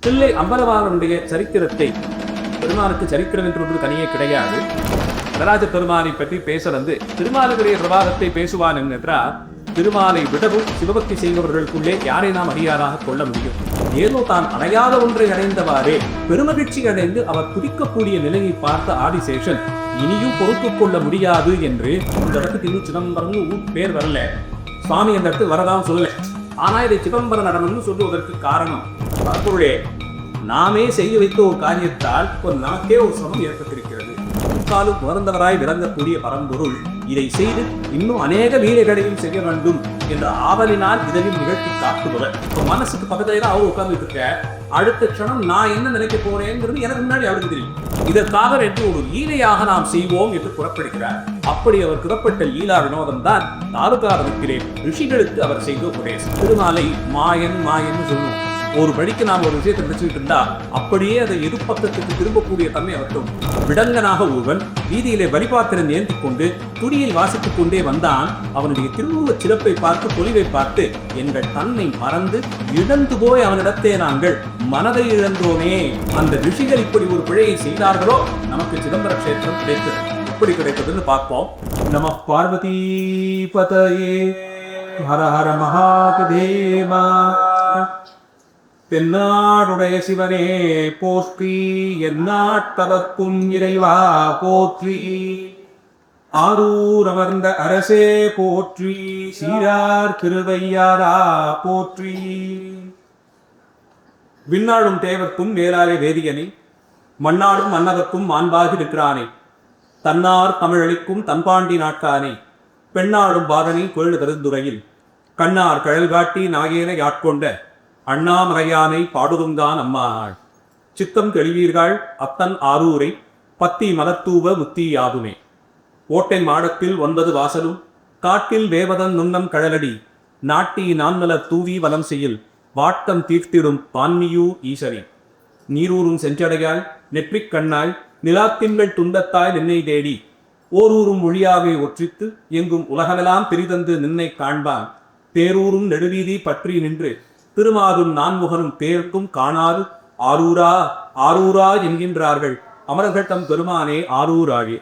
தில்லை அம்பலவாணனுடைய சரித்திரத்தை, பெருமானுக்கு சரித்திரம் என்று ஒன்று தனியே கிடையாது. நடராஜ பெருமானை பற்றி பேச வந்து திருமாலுடைய பிரபாதத்தை பேசுவான் என்றால், திருமாலை விடவும் சிவபக்தி செய்பவர்களுக்குள்ளே யாரை நாம் அடியாராக கொள்ள முடியும்? ஏதோ தான் அடையாத ஒன்றை அடைந்தவாறே பெருமகிழ்ச்சி அடைந்து அவர் குதிக்கக்கூடிய நிலையை பார்த்த ஆதிசேஷன் இனியும் பொறுத்துக் கொள்ள முடியாது என்று இந்த இடத்துக்கு இன்னும் சிதம்பரம் பேர் வரல. சுவாமி அந்த இடத்துக்கு வரதான் சொல்லல. ஆனா இதை சிதம்பர நடனம்னு சொல்லுவதற்கு காரணம், பரம்பொருளே நாமே செய்ய வைத்த ஒரு காரியத்தால் ஒரு நமக்கே ஒரு சமம் ஏற்பட்டிருக்கிறது. முக்காலும் உணர்ந்தவராய் விளங்கக்கூடிய பரம்பொருள் இதை செய்து இன்னும் அநேக லீலைகளையும் செய்ய வேண்டும் என்ற ஆவலினால் இதையும் நிகழ்த்தி காட்டுபவர். மனசுக்கு பக்கத்துல தான் அவர் உட்கார்ந்துட்டு இருக்க, அடுத்த க்ஷணம் நான் என்ன நினைக்க போறேங்கிறது எனக்கு முன்னாடி அவருக்கு தெரியும். இதற்காக என்று ஒரு லீலையாக நாம் செய்வோம் என்று புறப்படுகிறார். அப்படி அவர் புறப்பட்ட லீலா வினோதம் தான் தாலுகாரத்திலே ரிஷிகளுக்கு அவர் செய்த உபதேசம். திருமாலை மாயன் மாயன்னு சொல்லுவோம். ஒரு வழிக்கு நாம் ஒரு விஷயத்தை நினைச்சுட்டு இருந்தா அப்படியே அதை எதிர்பக்கத்துக்கு திரும்பக்கூடிய தன்மை அவற்றும். விடங்கனாக ஒருவன் வீதியிலே வழிபாத்திரம் ஏந்தி கொண்டு துடியில் வாசித்துக் கொண்டே வந்தான். அவனுடைய திருவுருவ சிறப்பை பார்த்து பொலிவை பார்த்து எங்கள் தன்னை மறந்து இழந்து போய் அவனிடத்தே நாங்கள் மனதை இழந்தோமே. அந்த ரிஷிகள் இப்படி ஒரு பிழையை செய்தார்களோ நமக்கு சிதம்பர கஷேத்திரம் கிடைத்தது. எப்படி கிடைத்ததுன்னு பார்ப்போம். நம பார்வதி பதயே ஹர ஹர மகாதேவா. தென்னாடுடைய சிவனே போற்றி, எந்நாட்டவர்க்கும் இறைவா போற்றி, ஆரூர் அமர்ந்த அரசே போற்றி, சீரார் திருவையாரா போற்றி. விண்ணாடும் தேவர்க்கும் மேலாலே வேதியனே, மண்ணாடும் மன்னவர்க்கும் மாண்பாகி இருக்கிறானே, தன்னார் தமிழளிக்கும் தன்பாண்டி நாட்டானே, பெண்ணாடும் பாதனை கொள்ளு கருந்துரையில் கண்ணார் கழல் காட்டி நாயேனை யாட்கொண்ட அண்ணாமலையானை பாடுதுந்தான் அம்மாள். சித்தம் தெளிவீர்கள் அத்தன் ஆரூரை பத்தி மலத்தூவ முத்தி யாதுமே. ஓட்டை மாடத்தில் 9 வாசலும் காட்டில் வேவதன் நுண்ணம் கழலடி நாட்டி நான்மலர் தூவி வலம் செய்யில் வாட்டம் தீர்த்திடும் பான்மியூ ஈசனே. நீரூரும் செஞ்சடையாய் நெற்றிக் கண்ணாய் நிலாத்தின்கள் துன்பத்தாய் நின்னை தேடி ஓரூரும் ஒழியாவே ஒற்றித்து எங்கும் உலகமெல்லாம் பிரிதந்து நின்னை காண்பான். தேரூரும் நெடுவீதி பற்றி நின்று திருமாதும் நான்முகனும் பேருக்கும் காணாது ஆரூரா ஆரூரா என்கின்றார்கள் அமரர்கள் தம் பெருமானே ஆரூராகே.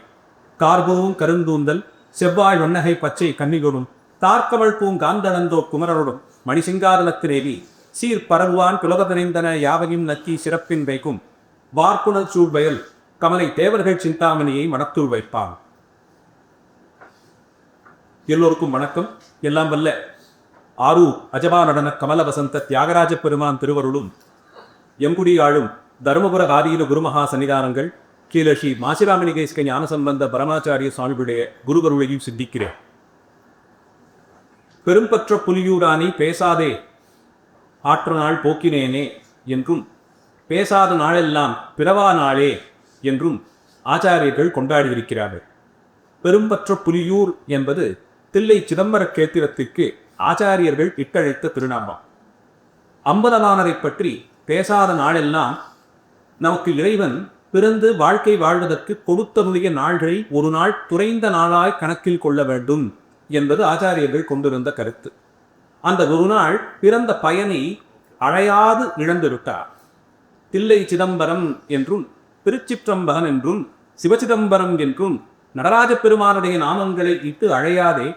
கார்பூவும் கருந்தூந்தல் செவ்வாய் வண்ணகை பச்சை கன்னிகொடும் தார்கவள் பூங்காந்தளந்தோ குமரருடும் மணிசிங்காரலத்திரேவி சீர் பரவுவான் புலகதனைந்தன யாவையும் நக்கி சிறப்பின் வைக்கும் வார்ப்புணல் சூழ்வயல் கமலை தேவர்கள் சிந்தாமணியை மனத்துள் வைப்பான். எல்லோருக்கும் வணக்கம். எல்லாம் வல்ல ஆரூர் அஜபா நடன கமல வசந்த தியாகராஜ பெருமான் திருவருளும் எம்புடி ஆளும் தருமபுர ஆதீன குருமகா சன்னிதானங்கள் கீழஷி மாசிராமணிகேஸ்க ஞான சம்பந்த பரமாச்சாரிய சுவாமிகளுடைய குருவருளையும் சித்திக்கிறேன். பெரும்பற்ற புலியூரானி பேசாதே ஆற்ற நாள் போக்கினேனே என்றும் பேசாத நாளெல்லாம் பிறவா நாளே என்றும் ஆச்சாரியர்கள் கொண்டாடியிருக்கிறார்கள். பெரும்பற்ற புலியூர் என்பது தில்லை சிதம்பர கேத்திரத்திற்கு ஆச்சாரியர்கள் இட்டழைத்த திருநாமம். அம்பலவாணரை பற்றி பேசாத நாளெல்லாம் நமக்கு இறைவன் பிறந்து வாழ்க்கை வாழ்வதற்கு கொடுத்தருடைய நாள்களை ஒரு நாள் துறைந்த நாளாய் கணக்கில் கொள்ள வேண்டும் என்பது ஆச்சாரியர்கள் கொண்டிருந்த கருத்து. அந்த ஒரு நாள் பிறந்த பயனை அழையாது இழந்துவிட்டார். தில்லை சிதம்பரம் என்றும் திருச்சிற்றம்பகன் என்றும் சிவசிதம்பரம் என்றும் நடராஜ பெருமானுடைய நாமங்களை இட்டு அழையாதே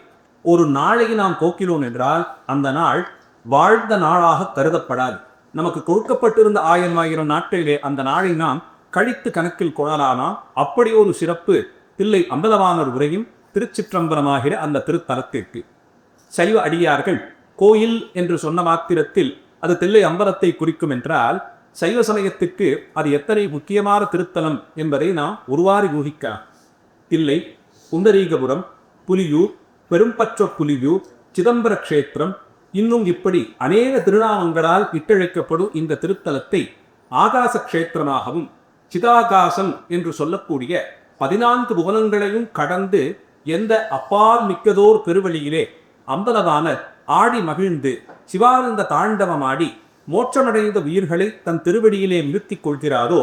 ஒரு நாளை நாம் போக்கினோம் என்றால் அந்த நாள் வாழ்ந்த நாளாக கருதப்படாது. நமக்கு கொடுக்கப்பட்டிருந்த 1000 நாட்களிலே அந்த நாளை நாம் கழித்து கணக்கில் கொள்ளலாமா? அப்படி ஒரு சிறப்பு தில்லை அம்பலவாணர் உரையும் திருச்சிற்றம்பலமாகிற அந்த திருத்தலத்திற்கு. சைவ அடியார்கள் கோயில் என்று சொன்ன மாத்திரத்தில் அது தில்லை அம்பலத்தை குறிக்கும் என்றால், சைவ சமயத்துக்கு அது எத்தனை முக்கியமான திருத்தலம் என்பதை நாம் ஒருவாறு யூகிக்கலாம். தில்லை, புண்டரீகபுரம், புலியூர், பெரும்பற்ற புலியூர், சிதம்பர கஷேத்திரம், இன்னும் இப்படி அநேக திருநாமங்களால் இட்டழைக்கப்படும் இந்த திருத்தலத்தை ஆகாச கஷேத்திரமாகவும் சிதாகாசம் என்று சொல்லக்கூடிய 14 புவனங்களையும் கடந்து எந்த அப்பால் மிக்கதோர் பெருவழியிலே அம்பலவாணர் ஆடி மகிழ்ந்து சிவானந்த தாண்டவமாடி மோட்சமடைந்த உயிர்களை தன் திருவடியிலே நிறுத்திக் கொள்கிறாரோ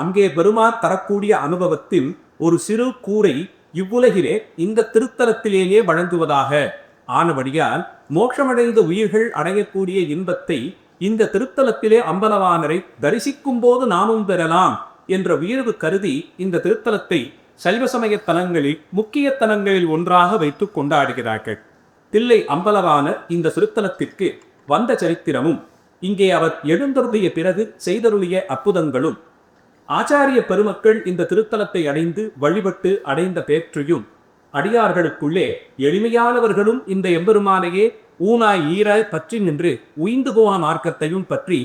அங்கே பெருமான் தரக்கூடிய அனுபவத்தில் ஒரு சிறு கூரை இவ்வுலகிலே இந்த திருத்தலத்திலேயே வழங்குவதாக ஆனபடியால் மோட்சமடைந்த உயிர்கள் அடையக்கூடிய இன்பத்தை இந்த திருத்தலத்திலே அம்பலவானரை தரிசிக்கும் போது நாமும் பெறலாம் என்ற உயர்வு கருதி இந்த திருத்தலத்தை சைவ சமய தலங்களில் முக்கிய தலங்களில் ஒன்றாக வைத்து கொண்டாடுகிறார்கள். தில்லை அம்பலவானர் இந்த திருத்தலத்திற்கு வந்த சரித்திரமும், இங்கே அவர் எழுந்தருளிய பிறகு செய்தருளிய அற்புதங்களும், ஆச்சாரிய பெருமக்கள் இந்த திருத்தலத்தை அடைந்து வழிபட்டு அடைந்த பேற்றையும், அடியார்களுக்குள்ளே எளிமையானவர்களும் இந்த எம்பெருமானையே ஊனாய் ஈராய் பற்றி நின்று உயிந்து போன மார்க்கத்தையும் பற்றி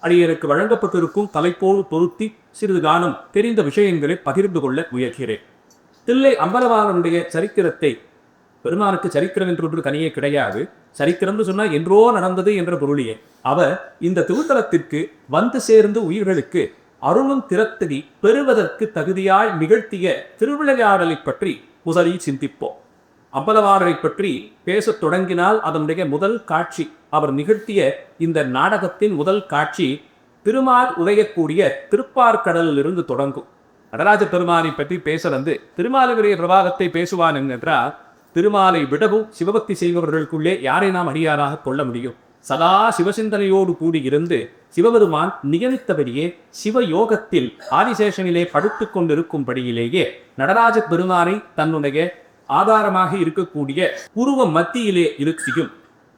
அடியருக்கு வழங்கப்பட்டிருக்கும் தலைப்போடு பொருத்தி சிறிது காலம் தெரிந்த விஷயங்களை பகிர்ந்து கொள்ள முயற்கிறேன். தில்லை அம்பலவானுடைய சரித்திரத்தை, பெருமானுக்கு சரித்திரம் என்று ஒன்று தனியே கிடையாது, சரித்திரம்னு சொன்னா என்றோ நடந்தது என்ற பொருளியே. அவர் இந்த திருத்தலத்திற்கு வந்து சேர்ந்து உயிர்களுக்கு அருளும் திறத்ததி பெறுவதற்கு தகுதியாய் நிகழ்த்திய திருவிளையாடலை பற்றி முதலில் சிந்திப்போம். அம்பலவானரை பற்றி பேசத் தொடங்கினால் அதனுடைய முதல் காட்சி, அவர் நிகழ்த்திய இந்த நாடகத்தின் முதல் காட்சி திருமால் உதையக்கூடிய திருப்பார்கடலிலிருந்து தொடங்கும். நடராஜ பெருமானை பற்றி பேச வந்து திருமாலுடைய பிரபாகத்தை பேசுவான் என்றால், திருமாலை விடவும் சிவபக்தி செய்பவர்களுக்குள்ளே யாரை நாம் அடியாராக கொள்ள முடியும்? சதா சிவசிந்தனையோடு கூடியிருந்து சிவபெருமான் நியமித்தபடியே சிவயோகத்தில் ஆதிசேஷனிலே படுத்துக் கொண்டிருக்கும்படியிலேயே நடராஜ பெருமானை தன்னுடைய ஆதாரமாக இருக்கக்கூடிய உருவ மத்தியிலே இருக்கையும்,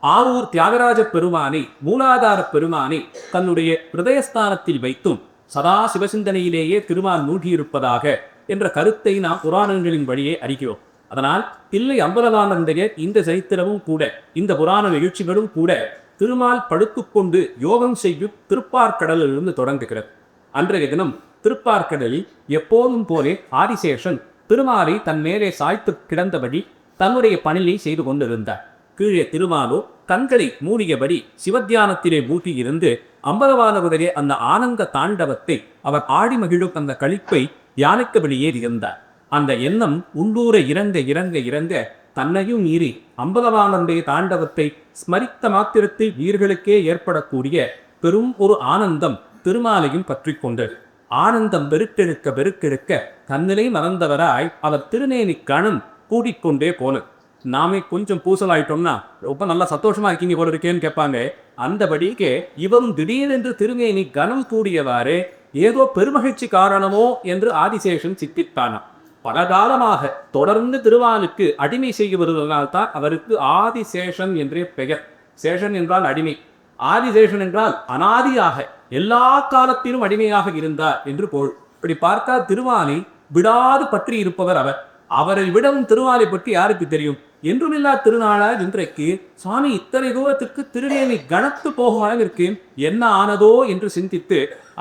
ஆவூர் தியாகராஜ பெருமானை மூலாதார பெருமானை தன்னுடைய ஹிருதயஸ்தானத்தில் வைத்தும் சதா சிவசிந்தனையிலேயே திருமால் மூழ்கியிருப்பதாக என்ற கருத்தை நாம் புராணங்களின் வழியே அறிகிறோம். அதனால் தில்லை அம்பலவானுடைய இந்த சரித்திரமும் கூட, இந்த புராண நிகழ்ச்சிகளும் கூட திருமால் படுத்துக்கொண்டு யோகம் செய்யும் திருப்பார்கடலிலிருந்து தொடங்குகிறது. அன்றைய தினம் திருப்பார்கடலில் எப்போதும் போலே ஆதிசேஷன் திருமாலை தன் மேலே சாய்த்து கிடந்தபடி தன்னுடைய பணியை செய்து கொண்டிருந்தார். கீழே திருமாலோ கண்களை மூடியபடி சிவத்தியானத்திலே மூட்டியிருந்து அம்பலவானுடைய அந்த ஆனந்த தாண்டவத்தை, அவர் ஆடி மகிழும் அந்த களிப்பை தியானிக்கபடியே இருந்தார். அந்த எண்ணம் உள்ளூர இறங்க இறங்க இறங்க தன்னையும் மீறி அம்பலவானுடைய தாண்டவத்தை ஸ்மரித்த மாத்திரத்தில் வீர்களுக்கே ஏற்படக்கூடிய பெரும் ஒரு ஆனந்தம் திருமாலையும் பற்றி கொண்டது. ஆனந்தம் பெருக்கெடுக்க பெருக்கெடுக்க தன்னிலை மறந்தவராய் அவர் திருநேனி கணம் கூடிக்கொண்டே போனது. நாமே கொஞ்சம் பூசலாயிட்டோம்னா ரொம்ப நல்லா சந்தோஷமா இருக்கீங்க போல இருக்கேன்னு கேட்பாங்க. அந்தபடிக்கே இவரும் திடீரென்று திருநேனி கணம் கூடியவாறு ஏதோ பெருமகிழ்ச்சி காரணமோ என்று ஆதிசேஷன் சித்தித்தானாம். பல காலமாக தொடர்ந்து திருமாலுக்கு அடிமை செய்ய வருவதனால்தான் அவருக்கு ஆதிசேஷன் என்றே பெயர். சேஷன் என்றால் அடிமை, ஆதிசேஷன் என்றால் அனாதியாக எல்லா காலத்திலும் அடிமையாக இருந்தார் என்று பொருள். இப்படி பார்த்தா திருமாலை விடாது பற்றி இருப்பவர் அவர். அவரை விடவும் திருமாலை பற்றி யாருக்கு தெரியும்? என்றுமில்லா திருநாளால் இன்றைக்கு சுவாமி இத்தனை தூரத்திற்கு திருநேனி கனத்து போகும் அளவிற்கு என்ன ஆனதோ என்று சிந்தித்து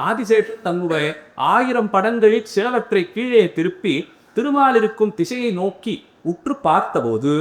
ஆதிசேஷன் தன்னுடைய 1000 படங்களில் சிலவற்றை கீழே திருப்பி திருமால் இருக்கும் திசையை நோக்கி உற்று பார்த்தபோது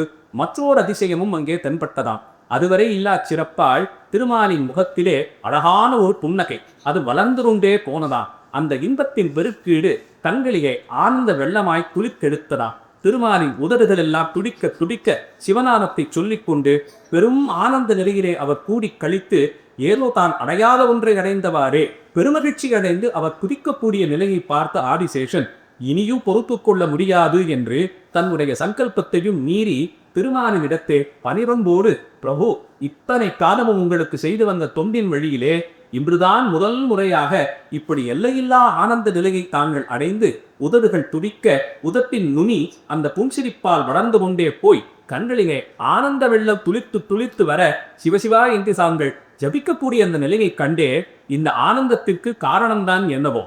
மற்றொரு அதிசயமும் அங்கே தென்பட்டதாம். அதுவரை இல்லா சிறப்பால் திருமாலின் முகத்திலே அழகான ஒரு புன்னகை அது வளர்ந்து கொண்டே போனதாம். அந்த இன்பத்தின் பெருக்கீடு கண்களிலே ஆனந்த வெள்ளமாய் துளித்தெடுத்ததாம். திருமாலின் உதடுகள் எல்லாம் துடிக்க துடிக்க சிவநாமத்தை சொல்லிக்கொண்டு பெரும் ஆனந்த நிலையிலே அவர் கூடி கழித்து ஏதோ தான் அடையாத ஒன்றை அடைந்தவாறே பெருமகிழ்ச்சி அடைந்து அவர் குதிக்கக்கூடிய நிலையை பார்த்த ஆதிசேஷன் இனியும் பொறுத்து கொள்ள முடியாது என்று தன்னுடைய சங்கல்பத்தையும் மீறி திருமாலினிடத்தே பணிவன்போடு, பிரபு, இத்தனை காலமும் உங்களுக்கு செய்து வந்த தொண்டின் வழியிலே இன்றுதான் முதல் முறையாக இப்படி எல்லையில்லா ஆனந்த நிலையை தாங்கள் அடைந்து உதடுகள் துடிக்க உதட்டின் நுனி அந்த புன்சிரிப்பால் வளர்ந்து கொண்டே போய் கண்களிலே ஆனந்த வெள்ளம் துளித்து துளித்து வர சிவசிவா என்று தாங்கள் ஜபிக்கக்கூடிய அந்த நிலையை கண்டே இந்த ஆனந்தத்திற்கு காரணம்தான் என்னவோ?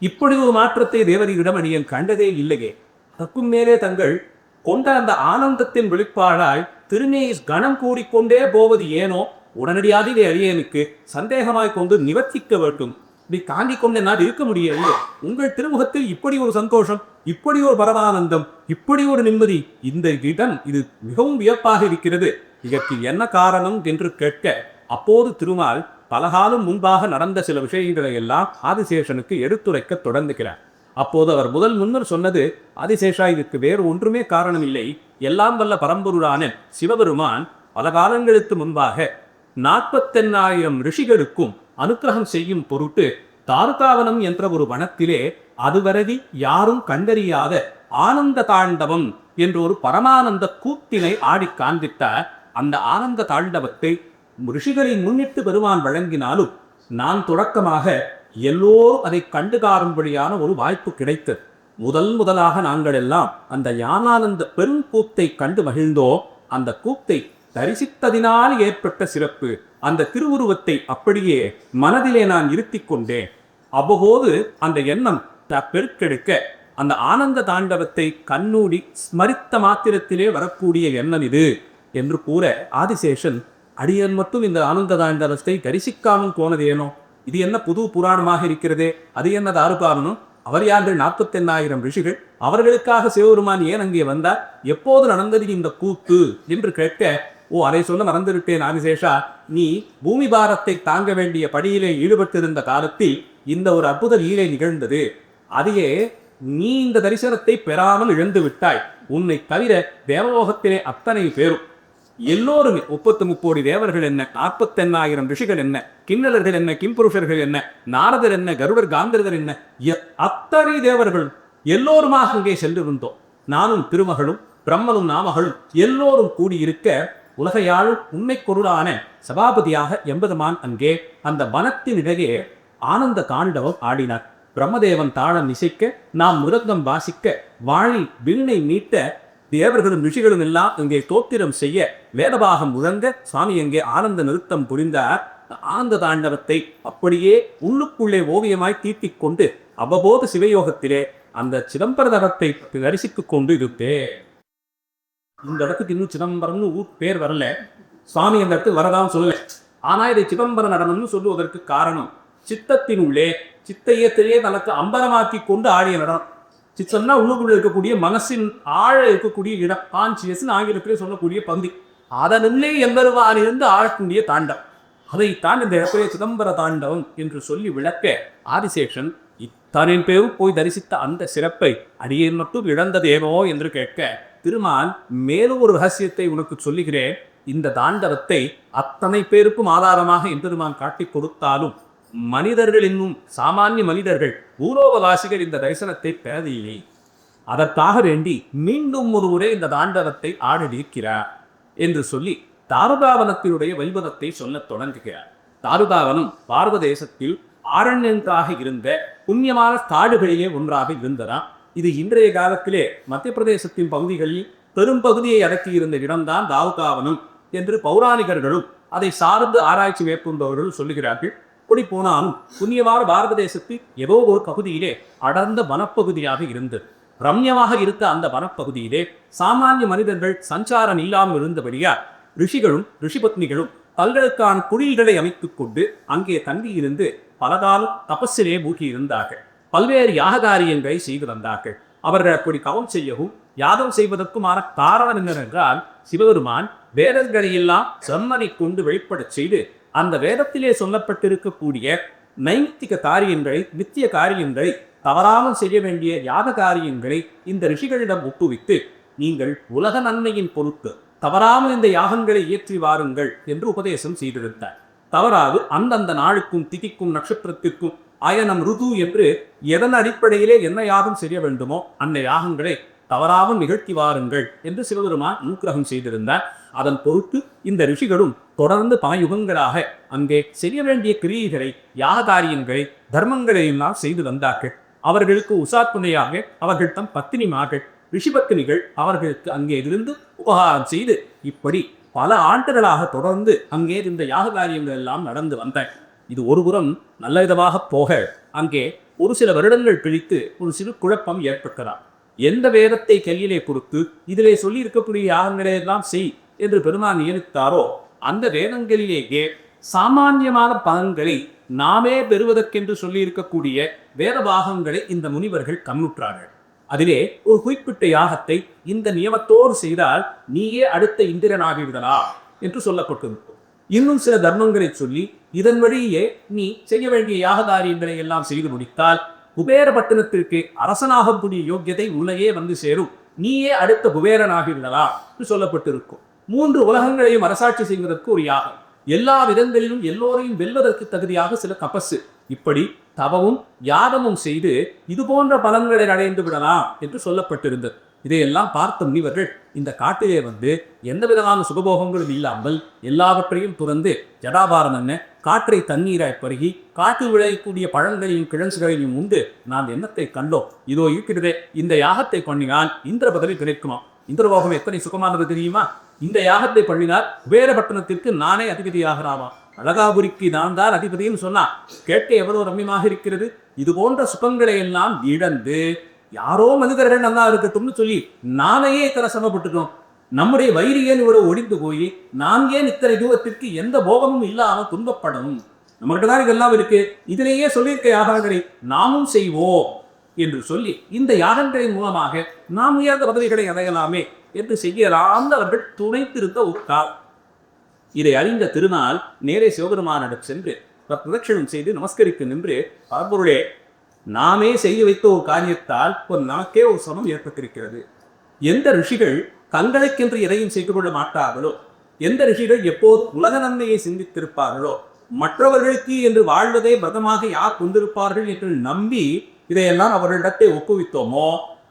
இப்படி ஒரு மாற்றத்தை தேவரியிடம் அடியன் கண்டதே இல்லையே. தக்கும் மேலே தங்கள் கொண்ட அந்த ஆனந்தத்தின் வெளிப்பாடாய் திருநேஸ் கணம் கூடிக்கொண்டே போவது ஏனோ உடனடியாக இதை அடியனுக்கு சந்தேகமாய் கொண்டு நிவர்த்திக்க வேண்டும். இப்படி தாண்டி கொண்டு என்னால் இருக்க முடியவில்லை. உங்கள் திருமுகத்தில் இப்படி ஒரு சந்தோஷம், இப்படி ஒரு பரமானந்தம், இப்படி ஒரு நிம்மதி, இந்த இடம் இது மிகவும் வியப்பாக இருக்கிறது. இதற்கு என்ன காரணம் என்று கேட்க அப்போது திருமால் பலகாலம் முன்பாக நடந்த சில விஷயங்களை எல்லாம் ஆதிசேஷனுக்கு எடுத்துரைக்க தொடங்குகிறார். அப்போது அவர் முன்னர் சொன்னது, ஆதிசேஷா, இதுக்கு வேறு ஒன்றுமே காரணம் இல்லை. எல்லாம் வல்ல பரம்பொருளான சிவபெருமான் பல காலங்களுக்கு முன்பாக 48,000 ரிஷிகளுக்கும் அனுக்கிரகம் செய்யும் பொருட்டு தாருகாவனம் என்ற ஒரு வனத்திலே அதுவரை யாரும் கண்டறியாத ஆனந்த தாண்டவம் என்ற ஒரு பரமானந்த கூத்தினை ஆடி காண்பித்த அந்த ஆனந்த தாண்டவத்தை ரிஷிகளின் முன்னிட்டு பெருமான் வழங்கினாலும் நான் தொடக்கமாக எல்லோரும் அதை கண்டு காரும்படியான ஒரு வாய்ப்பு கிடைத்தது. முதலாக நாங்கள் எல்லாம் அந்த ஞானானந்த பெரும் கூத்தை கண்டு மகிழ்ந்தோம். அந்த கூத்தை தரிசித்ததினால் ஏற்பட்ட சிறப்பு, அந்த திருவுருவத்தை அப்படியே மனதிலே நான் இருத்தி கொண்டேன். அவ்வப்போது அந்த எண்ணம் பெருக்கெடுக்க அந்த ஆனந்த தாண்டவத்தை கண்ணூடி ஸ்மரித்த மாத்திரத்திலே வரக்கூடிய எண்ணம் இது என்று கூற, ஆதிசேஷன் அடியன் மட்டும் இந்த ஆனந்த தாண்டவத்தை தரிசிக்காமல் போனது ஏனோ, இது என்ன புது புராணமாக இருக்கிறதே, அது என்ன தாருகாரணம், அவர் யார்கள் 48,000 ரிஷிகள், அவர்களுக்காக சிவபெருமான் ஏன் அங்கே வந்தார், எப்போது நடந்தது இந்த கூத்து என்று கேட்க, ஓ அதை சொல்ல மறந்துவிட்டேன் ஆதிசேஷா, நீ பூமி பாரத்தை தாங்க வேண்டிய படியிலே ஈடுபட்டிருந்த காலத்தில் இந்த ஒரு அற்புத லீலை நிகழ்ந்தது. அதையே நீ இந்த தரிசனத்தை பெறாமல் இழந்து விட்டாய். உன்னை தவிர தேவலோகத்திலே அத்தனை பேரும் எல்லோருமே 30 தேவர்கள் என்ன, 48,000 ரிஷிகள் என்ன, கிண்ணலர்கள் என்ன, கிம்புருஷர்கள் என்ன, நாரதர் என்ன, கருடர் காந்தரதர் என்ன, அத்தனை தேவர்கள் எல்லோருமாக அங்கே சென்றிருந்தோம். நானும் திருமகளும் பிரம்மனும் நாமகளும் எல்லோரும் கூடியிருக்க உலகையாளும் உண்மை பொருளான சபாபதியாக எம்பெருமான் அங்கே அந்த வனத்தினிடையே ஆனந்த தாண்டவம் ஆடினார். பிரம்மதேவன் தாளம் இசைக்க, நாம் மிருதங்கம் வாசிக்க, வாழி வீணை மீட்ட, தேவர்களும் ரிஷிகளும் எல்லாம் இங்கே தோத்திரம் செய்ய, வேதபாகம் முழங்க சுவாமி எங்கே ஆனந்த நிறுத்தம் புரிந்தார். ஆனந்த தாண்டவத்தை அப்படியே உள்ளுக்குள்ளே ஓவியமாய் தீட்டிக் கொண்டு அவ்வப்போது சிவயோகத்திலே அந்த சிதம்பரதரத்தை தரிசித்துக் கொண்டு இருப்பேன். இந்த இடத்துக்கு இன்னும் சிதம்பரம்னு ஊர் பேர் வரல, சுவாமி அந்த இடத்துக்கு வரதான் சொல்லல. ஆனா இதை சிதம்பர நடனம்னு சொல்லுவதற்கு காரணம், சித்தத்தின் உள்ளே சித்தையத்திலே தனக்கு அம்பரமாக்கி கொண்டு ஆடிய நடனம். சித்தம்னா உள்ளுக்குள்ள இருக்கக்கூடிய மனசின் ஆழ இருக்கக்கூடிய இடம், கான்சியஸ் ஆங்கிலத்திலே சொல்லக்கூடிய பகுதி. அதனுள்ளே எம்பெருமானிலிருந்து ஆழக்கூடிய தாண்டம், அதைத்தான் இந்த இடத்திலே சிதம்பர தாண்டவம் என்று சொல்லி விளக்க, ஆதிசேஷன் இத்தனை பேரும் போய் தரிசித்த அந்த சிறப்பை அடியேன் மட்டும் இழந்ததேனோ என்று கேட்க, திருமான் மேலும் ஒரு ரகசியத்தை உனக்கு சொல்லுகிறேன். இந்த தாண்டவத்தை அத்தனை பேருக்கும் ஆதாரமாக எம்பெருமான் காட்டி கொடுத்தாலும் மனிதர்கள் இன்னும் சாமானிய மனிதர்கள் பூலோகவாசிகள் இந்த தரிசனத்தை பெறதில்லை. அதற்காக வேண்டி மீண்டும் ஒரு முறை இந்த தாண்டவத்தை ஆடியிருக்கிறார் என்று சொல்லி தாருகாவனத்தினுடைய வைபவத்தை சொல்லத் தொடங்குகிறார். தாருகாவனம் பாரத தேசத்தில் ஆரண்யங்களாக இருந்த புண்ணியமான காடுகளிலே ஒன்றாக இருந்ததாம். இது இன்றைய காலத்திலே மத்திய பிரதேசத்தின் பகுதிகளில் பெரும் பகுதியை அடக்கியிருந்த இடம்தான் தாருகாவனம் என்று பௌராணிகர்களும் அதை சார்ந்து ஆராய்ச்சி மேற்கொண்டவர்கள் சொல்லுகிறார்கள். அப்படி போனாலும் புண்ணியமான பாரத தேசத்தில் ஏதோ ஒரு பகுதியிலே அடர்ந்த வனப்பகுதியாக இருந்தது. ரம்யமாக இருக்க அந்த வனப்பகுதியிலே சாமானிய மனிதர்கள் சஞ்சாரம் இல்லாமல் இருந்தபடியா ரிஷிகளும் ரிஷிபத்னிகளும் தங்களுக்கான குடில்களை அமைத்துக் கொண்டு அங்கே தங்கியிருந்து பலகாலம் தபஸிலே மூழ்கி இருந்தார்கள். பல்வேறு யாககாரியங்களை செய்து வந்தார்கள். அவர்கள் அப்படி கவம் செய்யவும் யாகம் செய்வதற்குமான காரணம் என்னவென்றால், சிவபெருமான் வேதங்களையெல்லாம் செம்மனை கொண்டு வெளிப்படச் செய்து அந்த வேதத்திலே சொல்லப்பட்டிருக்கக்கூடிய நைமித்திக காரியங்களை, நித்திய காரியங்களை, தவறாமல் செய்ய வேண்டிய யாக காரியங்களை இந்த ரிஷிகளிடம் ஒப்புவித்து, நீங்கள் உலக நன்மையின் பொருட்டு தவறாமல் இந்த யாகங்களை இயற்றி வாருங்கள் என்று உபதேசம் செய்திருந்தார். தவறாது அந்தந்த நாளுக்கும் திதிக்கும் நட்சத்திரத்திற்கும் அயனம் ருது என்று எதன் அடிப்படையிலே என்ன யாகம் செய்ய வேண்டுமோ அந்த யாகங்களை தவறாமல் நிகழ்த்தி வாருங்கள் என்று சிவபெருமான் அனுக்கிரகம் செய்திருந்தார். அதன் பொருட்டு இந்த ரிஷிகளும் தொடர்ந்து பல யுகங்களாக அங்கே செய்ய வேண்டிய கிரியைகளை, யாக காரியங்களை, தர்மங்களை எல்லாம் செய்து வந்தார்கள். அவர்களுக்கு உசாத்துணையாக அவர்கள் தம் பத்தினிமார்கள், ரிஷிபத்தினிகள் அவர்களுக்கு அங்கே இருந்து உபகாரம் செய்து இப்படி பல ஆண்டுகளாக தொடர்ந்து அங்கே இந்த யாக காரியங்கள் எல்லாம் நடந்து வந்தார். இது ஒருபுறம் நல்ல விதமாக போக அங்கே ஒரு சில வருடங்கள் கழித்து ஒரு சிறு குழப்பம் ஏற்பட்டதாம். எந்த வேதத்தை கையிலே கொடுத்து இதிலே சொல்லி இருக்கக்கூடிய யாகங்களை எல்லாம் செய் என்று பெருமான் நியமித்தாரோ அந்த வேதங்களிலேயே சாமானியமான பலன்களை நாமே பெறுவதற்கென்று சொல்லி இருக்கக்கூடிய வேத பாகங்களை இந்த முனிவர்கள் கண்ணுற்றார்கள். அதிலே ஒரு குறிப்பிட்ட யாகத்தை இந்த நியமத்தோடு செய்தால் நீயே அடுத்த இந்திரனாகிவிடலாம் என்று சொல்லப்பட்டிருக்கும். இன்னும் சில தர்மங்களை சொல்லி இதன் வழியே நீ செய்ய வேண்டிய யாக காரியங்களை எல்லாம் செய்து முடித்தால் குபேரபட்டணத்திற்கு அரசனாகக்கூடிய யோக்கியதை உன்னையே வந்து சேரும், நீயே அடுத்த குபேரனாகிவிடலாம் என்று சொல்லப்பட்டிருக்கும். 3 உலகங்களையும் அரசாட்சி செய்வதற்கு ஒரு யாகம், எல்லா விதங்களிலும் எல்லோரையும் வெல்வதற்கு தகுதியாக சில தபசு, இப்படி தவமும் யாகமும் செய்து இது போன்ற பலன்களை அடைந்து விடலாம் என்று சொல்லப்பட்டிருந்தது. இதையெல்லாம் பார்த்த முனிவர்கள் இந்த காட்டிலே வந்து எந்த விதமான சுகபோகங்களும் இல்லாமல் எல்லாவற்றையும் துறந்து ஜடாபாரன் காற்றை தண்ணீராய் பருகி காட்டில் விளையக்கூடிய பழங்களையும் கிழங்குகளையும் உண்டு நாம் எண்ணத்தை கண்டோம். இதோ இருக்கிறதே, இந்த யாகத்தை பண்ணினால் இந்திர பதவி கிடைக்குமா? இந்திரலோகம் எத்தனை சுகமானது தெரியுமா? இந்த யாகத்தை பண்ணினால் குபேரபட்டணத்திற்கு நானே அதிபதியாகலாமா? அழகாபுரிக்கு நான் தான் அதிபதினு சொன்னா கேட்க எவ்வளவு ரம்யமாக இருக்கிறது. இது போன்ற சுகங்களை எல்லாம் இழந்து யாரோ மனிதர்கள் நல்லா இருக்கட்டும்னு சொல்லி நானே இத்தனை சிரமப்பட்டுட்டோம். நம்முடைய வயிறு ஏன் இவ்வளவு ஒடிந்து போய் நான் ஏன் இத்தனை தூரத்திற்கு எந்த போகமும் இல்லாம துன்பப்படணும்? நம்மகிட்ட தான் இதெல்லாம் இருக்கு, இதிலேயே சொல்லியிருக்க யாகங்களை நாமும் செய்வோம் என்று சொல்லி இந்த யாகங்களின் மூலமாக நாம் உயர்ந்த பதவிகளை அடையலாமே என்று செய்யலாம் அவர்கள் துணைத்திருந்த ஒரு கால். இதை அறிந்த திருநாள் நேரே சிவபெருமானிடம் சென்று பிரதட்சணம் செய்து நமஸ்கரிக்க நின்று, பரம்பொருளே, நாமே செய்து வைத்த ஒரு காரியத்தால் ஒரு நமக்கே ஒரு சமம் ஏற்பட்டிருக்கிறது. எந்த ரிஷிகள் தங்களுக்கென்று எதையும் செய்து கொள்ள மாட்டார்களோ, எந்த ரிஷிகள் எப்போது உலக நன்மையை சிந்தித்திருப்பார்களோ, மற்றவர்களுக்கு என்று வாழ்வதே பிரதமாக யார் கொண்டிருப்பார்கள் என்று நம்பி இதையெல்லாம் அவர்களிடத்தை ஒப்புவித்தோமோ,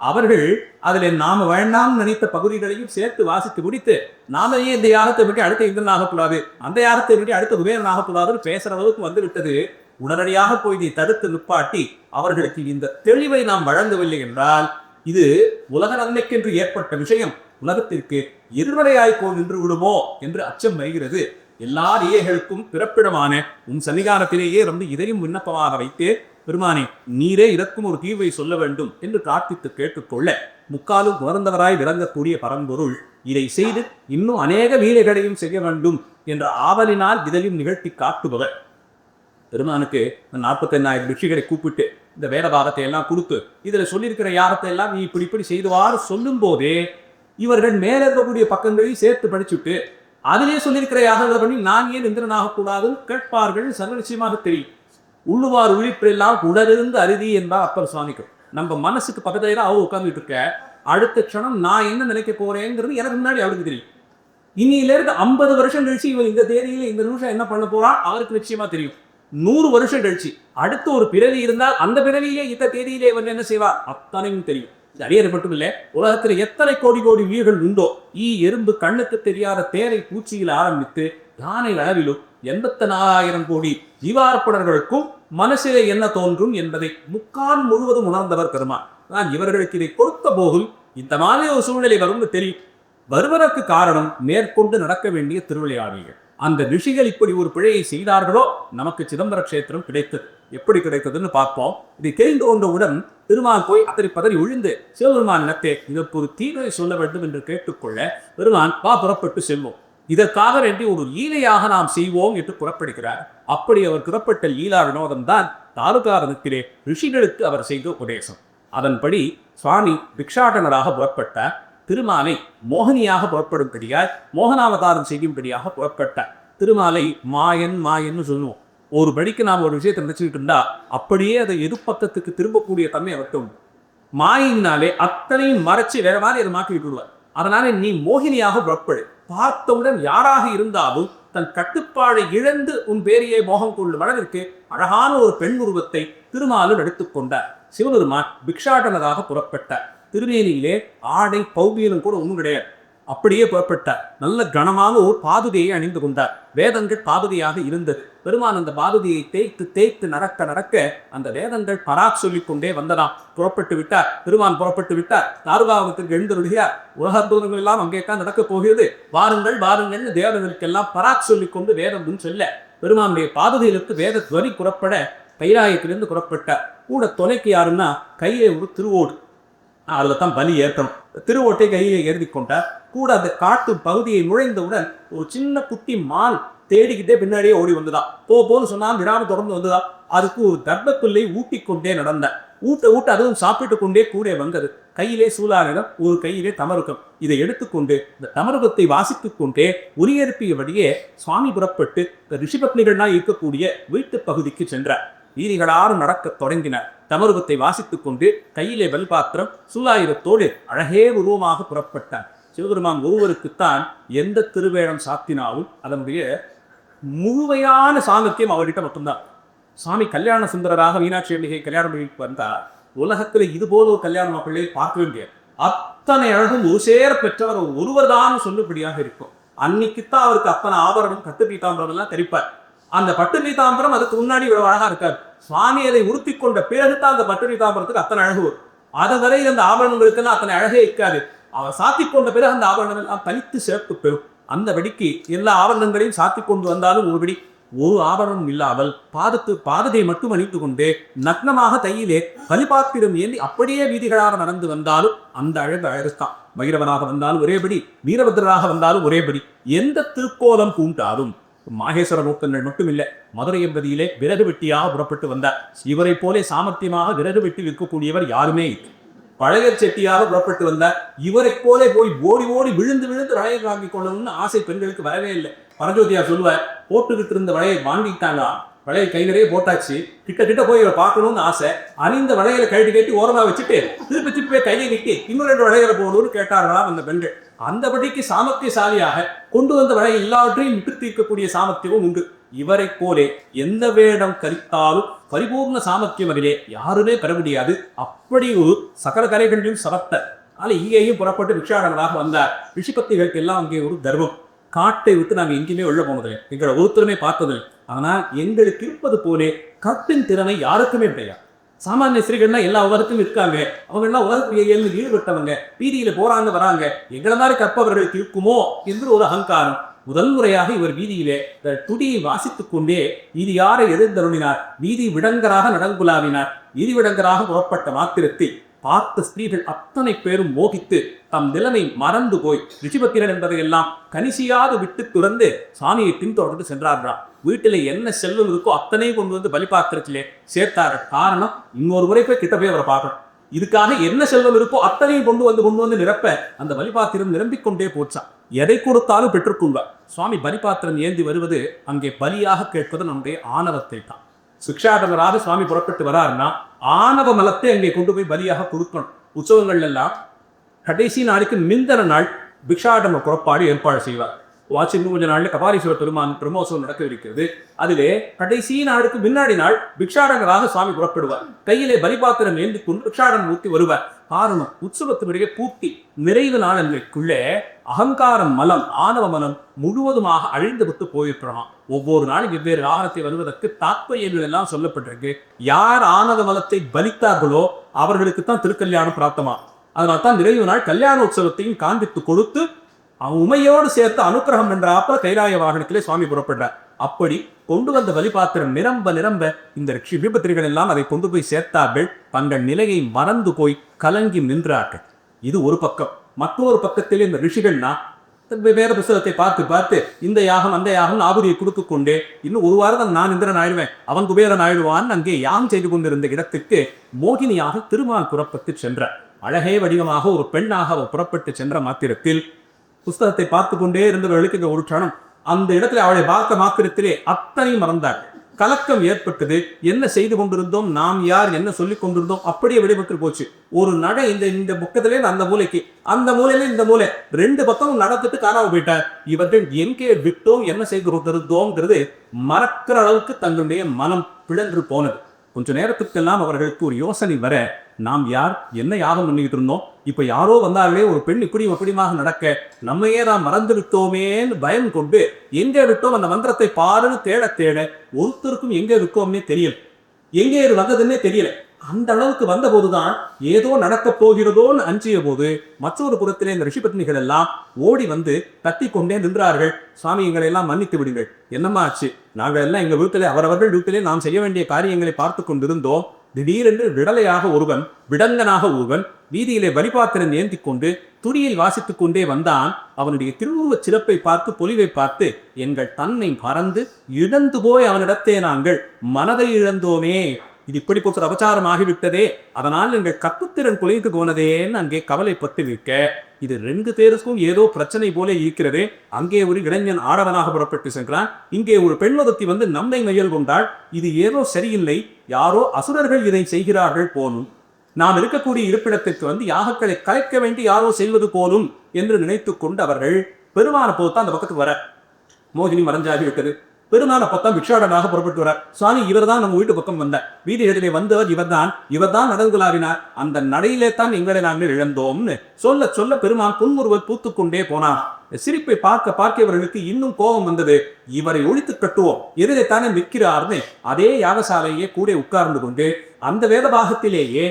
அவர்கள் அதில் நாம வேண்டாம் நினைத்த பகுதிகளையும் சேர்த்து வாசித்து முடித்து நாமே இந்த யாகத்தை பற்றி அடுத்த இந்திரன் ஆகக்கூடாது, அந்த யாகத்தை பற்றி அடுத்த குபேரன் ஆகக்கூடாதுன்னு பேசுற அளவுக்கு வந்து விட்டது. உடனடியாக போய் இதை தடுத்து நிப்பாட்டி அவர்களுக்கு இந்த தெளிவை நாம் வழங்கவில்லை என்றால் இது உலக நன்மைக்கென்று ஏற்பட்ட விஷயம் உலகத்திற்கு எதிர்மறையாய்க்கோ நின்று விடுமோ என்று அச்சம் வருகிறது. எல்லா லீலைகளுக்கும் பிறப்பிடமான உன் சன்னிதானத்திலேயே வந்து இதையும் விண்ணப்பமாக வைத்து, பெருமானே, நீரே இதற்கும் ஒரு தீர்வை சொல்ல வேண்டும் என்று பிரார்த்தித்து கேட்டுக்கொள்ள, முக்காலும் உணர்ந்தவராய் விளங்கக்கூடிய பரம்பொருள் இதை செய்து இன்னும் அநேக லீலைகளையும் செய்ய வேண்டும் என்ற ஆவலினால் இதையும் நிகழ்த்தி காட்டுபவர். பெருமானுக்கு 48,000 ரிஷிகளை கூப்பிட்டு இந்த வேத பாகத்தை எல்லாம் கொடுத்து இதுல சொல்லியிருக்கிற யாகத்தை எல்லாம் நீ இப்படி செய்துவாறு சொல்லும் போதே இவர்கள் மேல இருக்கக்கூடிய பக்கங்களையும் சேர்த்து படிச்சுட்டு அதிலே சொல்லியிருக்கிற யாகங்களை பண்ணி நான் ஏன் இந்திரனாகக்கூடாதுன்னு கேட்பார்கள். சர்வ நிச்சயமாக தெரியும். உள்ளுவார் உழிப்பெல்லாம் உடலிருந்து அருதி என்பார் அப்பர் சுவாமிக்கு. நம்ம மனசுக்கு பக்கத்துல தான் அவ உட்கார்ந்துட்டு இருக்க, அடுத்த க்ஷணம் நான் என்ன நினைக்க போறேங்கிறது எனக்கு முன்னாடி அவருக்கு தெரியும். இனியிலிருந்து 50 வருஷம் கழிச்சு இவன் இந்த தேதியில இந்த நிமிஷம் என்ன பண்ண போறான் அவருக்கு நிச்சயமா தெரியும். 100 வருஷம் கழிச்சு அடுத்த ஒரு பிறவி இருந்தால் அந்த பிறவியிலே இந்த தேதியிலே இவன் என்ன செய்வார் அத்தனையும் தெரியும். அடியரை மட்டும் இல்லை, உலகத்துல எத்தனை கோடி கோடி உயிர்கள் உண்டோ, எறும்பு கண்ணுக்கு தெரியாத தேரை பூச்சியில் ஆரம்பித்து யானை அளவிலும் 84,000 கோடி ஜீவார்ப்பணர்களுக்கும் மனசிலே என்ன தோன்றும் என்பதை முக்கால் முழுவதும் உணர்ந்தவர் பெருமான். நான் இவர்களுக்கு இதை கொடுத்த போதும் இந்த மாதிரி ஒரு சூழ்நிலை வரும்னு தெரியும். வருவதற்கு காரணம் மேற்கொண்டு நடக்க வேண்டிய திருவிளையாடல்கள். அந்த ரிஷிகள் இப்படி ஒரு பிழையை செய்தார்களோ நமக்கு சிதம்பர கஷேத்திரம் கிடைத்தது. எப்படி கிடைத்ததுன்னு பார்ப்போம். இதை தெரிந்து கொண்டவுடன் பெருமான் போய் அத்தனை பதறி ஒழிந்து சிவபெருமான் நிலத்தே இதற்கு ஒரு தீர்வை சொல்ல வேண்டும் என்று கேட்டுக்கொள்ள, பெருமான் புறப்பட்டு செல்வோம், இதற்காக வேண்டி ஒரு லீலையாக நாம் செய்வோம் என்று புறப்படுகிறார். அப்படி அவர் புறப்பட்ட லீலா வினோதம் தான் தாலுகாரனுக்கிலே ரிஷிகளுக்கு அவர் செய்த உபதேசம். அதன்படி சுவாமி பிக்ஷாடனராக புறப்பட்டார். திருமாலை மோகினியாக புறப்படும்படியாய் மோகனாவதாரம் செய்யும்படியாக புறப்பட்டார். திருமாலை மாயன்னு சொல்லுவோம். ஒரு படிக்கு நாம் ஒரு விஷயத்தை நினைச்சுக்கிட்டு இருந்தா அப்படியே அதை எதிர்பக்கத்துக்கு திரும்பக்கூடிய தன்மை அவர்கிட்ட உண்டு. மாயினாலே அத்தனையும் மறைச்சு வேற மாதிரி அதை மாற்றி விட்டுடுவார். அதனால நீ மோகினியாக புறப்படு. பார்த்தவுடன் யாராக இருந்தாலும் தன் கட்டுப்பாடை இழந்து உன் பேரியை மோகம் கொள்ளும் அளவிற்கு அழகான ஒரு பெண் உருவத்தை திருமாலும் எடுத்துக் கொண்டார். சிவபெருமான் பிக்ஷாடனராக புறப்பட்டார். திருவேணியிலே ஆடை பௌபியலும் கூட ஒன்றும் கிடையாது. அப்படியே புறப்பட்டார். நல்ல கனமான ஒரு பாதுகையை அணிந்து கொண்டார். வேதங்கள் பாதுகையாக இருந்தது. பெருமான் அந்த பாதுகையை தேய்த்து நடக்க அந்த வேதங்கள் பராக் சொல்லிக் கொண்டே வந்ததாம். புறப்பட்டு விட்டார். பெருமான் புறப்பட்டு விட்டார். தாருகாவனத்திற்கு எழுந்தருளியார். உலகத்தூரங்கள் எல்லாம் அங்கேதான் நடக்கப் போகிறது. வாருங்கள் தேவர்களுக்கெல்லாம் பராக் சொல்லிக் கொண்டு வேதம் சொல்ல பெருமானுடைய பாதுகைகளுக்கு வேத துவனி புறப்பட கைலாயத்திலிருந்து புறப்பட்டார். கூட துணைக்கு யாருன்னா கையிலே ஒரு திருவோடு, அதில் தான் பலி ஏற்றணும். திருவோட்டை கையிலே எழுதி கொண்டார். கூட அந்த காட்டு பகுதியை நுழைந்தவுடன் ஒரு சின்ன குட்டி மான் தேடிக்கிட்டே பின்னாடியே ஓடி வந்துதான். போன்னு சொன்னால் விடாம தொடர்ந்து வந்துதான். அதுக்கு ஒரு தர்ப்பப்புல்லை ஊட்டி கொண்டே நடந்தார். ஊட்ட அதுவும் சாப்பிட்டு கொண்டே கூட வந்தது. கையிலே சூலாரிடம், ஒரு கையிலே தமருகம். இதை எடுத்துக்கொண்டு இந்த தமருகத்தை வாசித்துக் கொண்டே உரியெழுப்பியபடியே சுவாமி புறப்பட்டு ரிஷிபத்னிகள்லாம் இருக்கக்கூடிய வீட்டு பகுதிக்கு சென்றார். வீதிகளாரும் நடக்க தொடங்கினார். தமருகத்தை வாசித்துக் கொண்டு கையிலே வெல்பாத்திரம் சூலாயுதத்தோடு அழகே உருவமாக புறப்பட்டார். சிவபெருமான் ஒருவருக்குத்தான் எந்த திருவேழம் சாத்தினாலும் அதனுடைய முழுமையான சாமர்த்தியம் அவர்கிட்ட மட்டும்தான். சுவாமி கல்யாண சுந்தரராக மீனாட்சி அம்பிகை கல்யாணம் பண்ணிட்டு வந்தார். உலகத்துல இது போல ஒரு கல்யாண மாப்பிள்ளையை பார்க்கவே முடியாது. அத்தனை அழகும் ஒரு சேர பெற்றவர் ஒருவர் தான் சொல்லுபடியாக இருக்கும். அன்னைக்குத்தான் அவருக்கு அத்தனை ஆபரணம் கட்டு பீதாம்பரம் எல்லாம் தெரிப்பார். அந்த பட்டு பீதாம்பரம் அதுக்கு முன்னாடி இவ்வளவு அழகா இருக்காரு. சுவாமி அதை உறுத்தி கொண்ட பிறகுதான் அந்த பட்டு பீதாம்பரத்துக்கு அத்தனை அழகு வரும். அதை வரையில் அந்த ஆபரணங்களுக்கெல்லாம் அத்தனை அழகே இருக்காது. அவர் சாத்தி கொண்ட பிறகு அந்த ஆபரணங்கள் எல்லாம் தனித்து சிறப்பு பெறும். அந்த படிக்கு எல்லா ஆபரணங்களையும் சாத்தி கொண்டு வந்தாலும் ஒருபடி ஒரு ஆபரணம் இல்லாமல் பாதத்தை மட்டும் அணிந்து கொண்டு நக்னமாக தையிலே பலிபாத்திரம் ஏந்தி அப்படியே வீதிகளாக நடந்து வந்தாலும் அந்த அழகு அழகுத்தான். பைரவனாக வந்தாலும் ஒரேபடி, வீரபத்ரராக வந்தாலும் ஒரேபடி. எந்த திருக்கோலம் பூண்டாலும் மாகேஸ்வர நோக்கங்கள் மட்டுமில்லை, மதுரை என்பதிலே விறகு வெட்டியாக புறப்பட்டு வந்தார். இவரை போலே சாமர்த்தியமாக விறகு வெட்டி விற்கக்கூடியவர் யாருமே இல்லை. பழைய செட்டியாக புறப்பட்டு வந்தார். இவரை போலே போய் ஓடி ஓடி விழுந்து விழுந்து வளையை வாங்கி கொள்ளணும்னு ஆசை பெண்களுக்கு வரவே இல்லை. பரஞ்சோதியார் சொல்லுவார், போட்டுக்கிட்டு இருந்த வளையை வாங்கிட்டாங்க, வளையை கை நிறைய போட்டாச்சு, கிட்ட போய் இவரை பார்க்கணும்னு ஆசை. அணிந்த வளையலை கழட்டி கட்டி ஓரமாக வச்சுட்டு திருப்பி கையை கட்டி இன்னும் 2 வளையலை போகணும்னு கேட்டார்களாம் அந்த பெண்கள். அந்தபடிக்கு சாமர்த்தியசாலியாக கொண்டு வந்த வளை எல்லாவற்றையும் விட்டு தீர்க்கக்கூடிய சாமர்த்தியமும் உண்டு. இவரை போலே எந்த வேடம் கரித்தாலும் பரிபூர்ண சாமர்த்தியம் அதிலே யாருமே பெற முடியாது. அப்படி ஒரு சகல கரைகளிலும் சமர்த்த. ஆனால் இங்கேயும் புறப்பட்டு பிக்ஷாடனராக வந்தார். ரிஷிபத்திகளுக்கு எல்லாம் அங்கே ஒரு கர்வம். காட்டை விட்டு நாங்கள் எங்கேயுமே உள்ள போனதில்லை, எங்களை ஒருத்தருமே பார்த்ததில்லை. ஆனால் எங்களுக்கு இருப்பது போலே கற்பின் திறமை யாருக்குமே கிடையாது. சாமானிய ஸ்திரீகள்னா எல்லா உலகத்திலும் இருக்காங்க, அவங்க எல்லாம் உலகத்தில் ஈடுபட்டவங்க, வீதியில போறாங்க வராங்க, எங்களை மாதிரி கற்பவர்களுக்கு இருக்குமோ என்று ஒரு அகங்காரம். முதல் முறையாக இவர் வீதியிலே துடியை வாசித்துக் கொண்டே வீதி யாரை எதிர்ந்தருளினார். வீதி விடங்கராக நடங்குலாவினார். வீதி விடங்கராக புறப்பட்ட மாத்திரத்தில் பார்த்த ஸ்திரீகள் அத்தனை பேரும் மோகித்து தம் நிலைமை மறந்து போய் ரிஷிபத்திரன் என்பதையெல்லாம் கனிசியாது விட்டு துறந்து சாமியை பின்தொடர்ந்து சென்றார்களாம். வீட்டில் என்ன செல்வம் இருக்கோ அத்தனையும் கொண்டு வந்து பலிபாத்திரத்திலே சேர்த்தார். காரணம், இன்னொரு முறை போய் கிட்ட போய் அவரை பார்க்கணும். இதுக்காக என்ன செல்வம் இருக்கோ அத்தனையும் கொண்டு வந்து நிரப்ப அந்த பலிபாத்திரம் நிரம்பிக்கொண்டே போச்சான். எதை கொடுத்தாலும் பெற்றுக்கொள்வார். சுவாமி பலிபாத்திரம் ஏந்தி வருவது அங்கே பலியாக கேட்பது நம்முடைய ஆணவத்தை தான். சிக்ஷாடனராக சுவாமி புறப்பட்டு வராருன்னா ஆணவ மலத்தை அங்கே கொண்டு போய் பலியாக கொடுக்கணும். உற்சவங்கள் எல்லாம் கடைசி நாளைக்கு மிந்தன நாள் பிக்ஷாடன புறப்பாடு ஏற்பாடு செய்வார். வாட்சி இன்னும் கொஞ்ச நாள்ல கபாலீஸ்வர பெருமான் பிரம்மோற்சவம் நடக்க இருக்கிறது. அதிலே கடைசி நாளுக்கு முன்னாடி நாள் பிக்ஷாடனராக சுவாமி புறப்படுவார். கையிலே பலிபாத்திரம் ஏந்தி கொண்டு பிக்ஷாடன் ஊற்றி வருவார். காரணம், உற்சவத்தினுடைய பூர்த்தி நிறைவு நாளங்களுக்குள்ளே அகங்காரம் மலம், ஆணவ மலம் முழுவதுமாக அழிந்து விட்டு போயிருக்கிறோம். ஒவ்வொரு நாளும் வெவ்வேறு ஆகாரத்தை வருவதற்கு தாத்பரியங்கள் எல்லாம் சொல்லப்பட்டிருக்கு. யார் ஆணவ மலத்தை பலித்தார்களோ அவர்களுக்கு தான் திருக்கல்யாணம் பிராப்தமாகும். அதனால தான் நிறைவு நாள் கல்யாண உற்சவத்தையும் காண்பித்து கொடுத்து அவன் உமையோடு சேர்த்து அனுக்கிரகம் என்றாப்ப கைலாய வாகனத்திலே சுவாமி புறப்படுறார். அப்படி கொண்டு வந்த பலிபாத்திரம் நிரம்ப இந்த ரிஷிபத்திரிகள் எல்லாம் அதை கொண்டு போய் சேர்த்தார்கள். தங்கள் நிலையை மறந்து போய் கலங்கி நின்றார்கள். இது ஒரு பக்கம். மற்றொரு பக்கத்திலே இந்த ரிஷிகள்னா வேற புத்தகத்தை பார்த்து இந்த யாகம் அந்த யாகம் ஆபுதியை கொடுத்து கொண்டே இன்னும் ஒரு வாரம் நான் இந்திரன் ஆயிடுவேன், அவன் குபேரன் ஆயிடுவான் அங்கே யாகம் செய்து கொண்டிருந்த இடத்துக்கு மோகினியாக திருமால் புறப்பட்டு சென்றார். அழகே வடிவமாக ஒரு பெண்ணாக அவர் புறப்பட்டு சென்ற மாத்திரத்தில் புஸ்தகத்தை பார்த்து கொண்டே இருந்தவர்களுக்கு ஒரு க்ஷணம் அந்த இடத்துல அவளை பார்த்த மாத்திரத்திலே அத்தனை மறந்தார். கலக்கம் ஏற்பட்டது. என்ன செய்து கொண்டிருந்தோம், நாம் யார், என்ன சொல்லிக் கொண்டிருந்தோம், அப்படியே விடைபெற்று போச்சு. ஒரு நடை இந்த பக்கத்திலே அந்த மூலைக்கு, அந்த மூலையில இந்த மூலை, 2 பக்கமும் நடந்துட்டு காணாம போயிட்டார். இவர்கள் எங்கே விட்டோம், என்ன செய்து கொண்டிருந்தோங்கிறது மறக்கிற அளவுக்கு தங்களுடைய மனம் பிழன்று போனது. கொஞ்ச நேரத்துக்கெல்லாம் அவர்களுக்கு ஒரு யோசனை வர, நாம் யார், என்ன யாகம் பண்ணிக்கிட்டு இருந்தோம், இப்ப யாரோ வந்தாலே ஒரு பெண் இப்படிமாக நடக்க நம்மையே நாம் மறந்து விட்டோமேன்னு பயம் கொண்டு எங்கே விட்டோம் அந்த மந்திரத்தை பாருன்னு தேட ஒருத்தருக்கும் எங்கே விட்டோம்னே தெரியல, எங்கே வந்ததுன்னே தெரியல. அந்த அளவுக்கு வந்த போதுதான் ஏதோ நடக்க போகிறதோன்னு அஞ்சிய போது மற்றொரு புறத்திலே இந்த ரிஷிபத்னிகள் எல்லாம் ஓடி வந்து தட்டி கொண்டே நின்றார்கள். சுவாமி, எங்களை எல்லாம் மன்னித்து விடுங்கள், என்னம்மா ஆச்சு, நாங்கள் எல்லாம் எங்க வீட்டிலே அவரவர்கள் வீட்டிலே நாம் செய்ய வேண்டிய காரியங்களை பார்த்து கொண்டிருந்தோம். திடீரென்று விடலையாக ஒருவன், விடங்கனாக ஒருவன் வீதியிலே பலிபாத்திரம் ஏந்தி கொண்டு துடியில் வாசித்துக் கொண்டே வந்தான். அவனுடைய திருவுருவச் சிறப்பை பார்த்து, பொலிவை பார்த்து எங்கள் தன்னை மறந்து இழந்து போய் அவனிடத்தே நாங்கள் மனதை இழந்தோமே, இது இப்படி போன்ற அபச்சாரம் ஆகிவிட்டதே, அதனால் எங்கள் கத்துத்திறன் குலைந்து போனதேன்னு அங்கே கவலைப்பட்டு நிற்க, இது 2 பேருக்கும் ஏதோ பிரச்சனை போல இருக்கிறது. அங்கே ஒரு இளைஞன் ஆடவனாக புறப்பட்டு சென்றான். இங்கே ஒரு பெண்மதத்தி வந்து நம்மை மையல் கொண்டாள். இது ஏதோ சரியில்லை, யாரோ அசுரர்கள் இதை செய்கிறார்கள் போலும், நாம் இருக்கக்கூடிய இருப்பிடத்திற்கு வந்து யாகக்களை கலைக்க வேண்டி யாரோ செய்வது போலும் என்று நினைத்து கொண்டு அவர்கள் பெருமான போதுதான் அந்த பக்கத்துக்கு வர. மோகினி மறைஞ்சாகிவிட்டது. பெருமாள் அப்பத்தான் பிக்ஷாடனாக புறப்பட்டு வரார். சுவாமி இவர்தான் நம்ம வீட்டு பக்கம் வந்தார், வீதிகளிலே வந்தவர் இவர்தான் நடந்துகளாவினார், அந்த நடையிலே தான் எங்களை நாங்கள் இழந்தோம்னு சொல்ல சொல்ல பெருமாள் புன்முறுவல் பூத்துக்கொண்டே போனார். சிரிப்பை பார்க்க இவர்களுக்கு இன்னும் கோபம் வந்தது. இவரை ஒழித்து கட்டுவோம், எதிரைத்தானே நிற்கிறார்னு அதே யாகசாலையே கூட உட்கார்ந்து கொண்டு அந்த வேதபாகத்திலேயே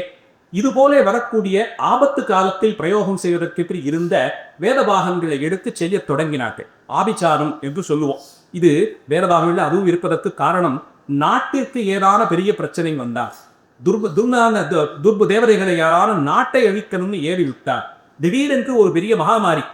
இதுபோல வரக்கூடிய ஆபத்து காலத்தில் பிரயோகம் செய்வதற்கு இருந்த வேதபாகங்களை எடுத்து செய்ய தொடங்கினார்கள். ஆபிச்சாரம் என்று சொல்லுவோம். இது வேதபாகங்கள் அதுவும் இருப்பதற்கு காரணம், நாட்டிற்கு ஏதான பெரிய பிரச்சனை வந்தார், துர்பு தேவதைகளை யாராலும் நாட்டை அழிக்கணும்னு ஏறி விட்டார், திடீரென்று ஒரு பெரிய மகாமாரி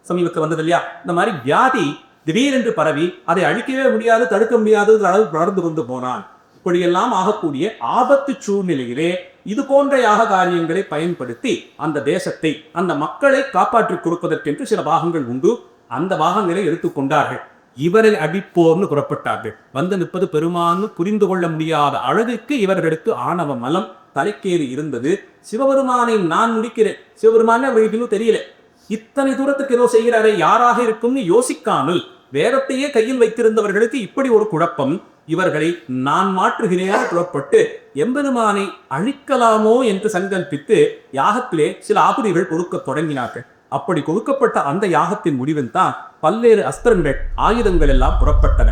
சமீபத்தில் வந்தது இல்லையா, இந்த மாதிரி வியாதி திடீரென்று பரவி அதை அழிக்கவே முடியாது, தடுக்க முடியாது வளர்ந்து கொண்டு போனான். இப்படியெல்லாம் ஆகக்கூடிய ஆபத்து சூழ்நிலையிலே இது போன்ற யாக காரியங்களை பயன்படுத்தி அந்த தேசத்தை அந்த மக்களை காப்பாற்றிக் கொடுப்பதற்கென்று சில பாகங்கள் உண்டு. அந்த பாகங்களை எடுத்துக்கொண்டார்கள். இவரை அடிப்போர்னு புறப்பட்டார்கள். வந்து நிற்பது பெருமான்னு புரிந்து கொள்ள முடியாத அளவிற்கு இவர்களுக்கு ஆணவ மலம் தலைக்கேறி இருந்தது. சிவபெருமானை நான் முடிக்கிறேன், சிவபெருமானே அவர்களுக்கு தெரியல, இத்தனை தூரத்துக்கு ஏதோ செய்கிறாரே, யாராக இருக்கும்னு யோசிக்காமல் வேதத்தையே கையில் வைத்திருந்தவர்களுக்கு இப்படி ஒரு குழப்பம். இவர்களை நான் மாற்றுகிறேன் புறப்பட்டு எம்பெருமானை அழிக்கலாமோ என்று சங்கல்பித்து யாகத்திலே சில ஆகுதிகள் கொடுக்க தொடங்கினார்கள். அப்படி கொடுக்கப்பட்ட அந்த யாகத்தின் முடிவில் தான் பல்வேறு அஸ்திரங்கள் ஆயுதங்கள் எல்லாம் புறப்பட்டன.